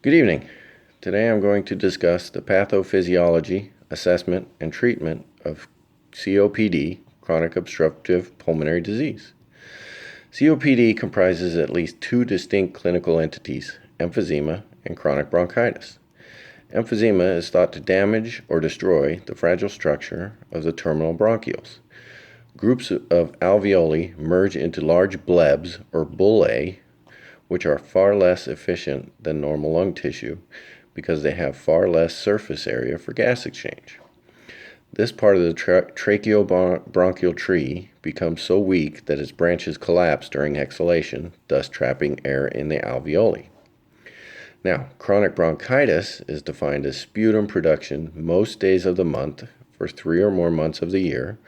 Good evening. Today I'm going to discuss the pathophysiology, assessment, and treatment of COPD, chronic obstructive pulmonary disease. COPD comprises at least two distinct clinical entities, emphysema and chronic bronchitis. Emphysema is thought to damage or destroy the fragile structure of the terminal bronchioles. Groups of alveoli merge into large blebs or bullae, which are far less efficient than normal lung tissue because they have far less surface area for gas exchange. This part of the tracheobronchial tree becomes so weak that its branches collapse during exhalation, thus trapping air in the alveoli. Now, chronic bronchitis is defined as sputum production most days of the month for 3 or more months of the year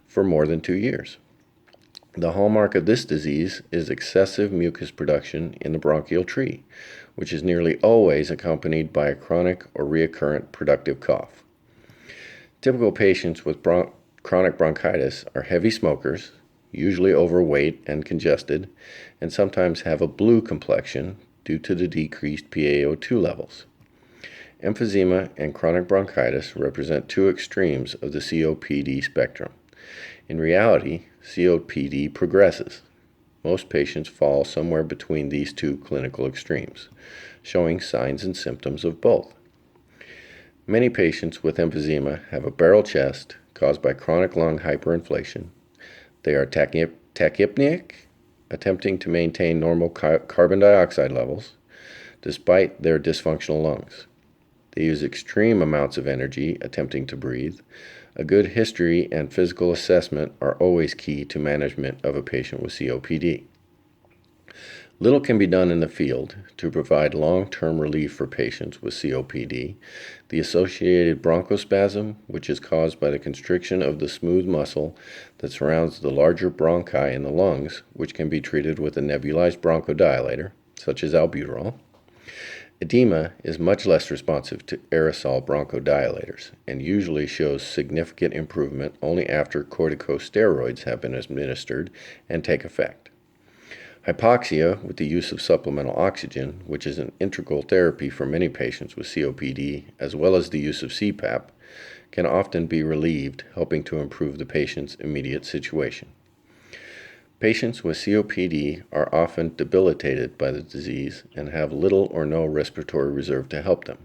for more than 2 years. The hallmark of this disease is excessive mucus production in the bronchial tree, which is nearly always accompanied by a chronic or recurrent productive cough. Typical patients with chronic bronchitis are heavy smokers, usually overweight and congested, and sometimes have a blue complexion due to the decreased PaO2 levels. Emphysema and chronic bronchitis represent two extremes of the COPD spectrum. In reality, COPD progresses. Most patients fall somewhere between these two clinical extremes, showing signs and symptoms of both. Many patients with emphysema have a barrel chest caused by chronic lung hyperinflation. They are tachypneic, attempting to maintain normal carbon dioxide levels despite their dysfunctional lungs. They use extreme amounts of energy attempting to breathe. A good history and physical assessment are always key to management of a patient with COPD. Little can be done in the field to provide long-term relief for patients with COPD. The associated bronchospasm, which is caused by the constriction of the smooth muscle that surrounds the larger bronchi in the lungs, which can be treated with a nebulized bronchodilator, such as albuterol. Edema is much less responsive to aerosol bronchodilators and usually shows significant improvement only after corticosteroids have been administered and take effect. Hypoxia with the use of supplemental oxygen, which is an integral therapy for many patients with COPD, as well as the use of CPAP, can often be relieved, helping to improve the patient's immediate situation. Patients with COPD are often debilitated by the disease and have little or no respiratory reserve to help them.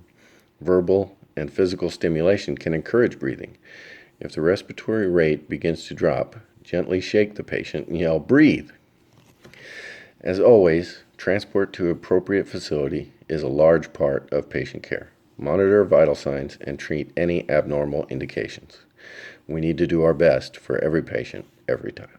Verbal and physical stimulation can encourage breathing. If the respiratory rate begins to drop, gently shake the patient and yell, "Breathe!" As always, transport to appropriate facility is a large part of patient care. Monitor vital signs and treat any abnormal indications. We need to do our best for every patient, every time.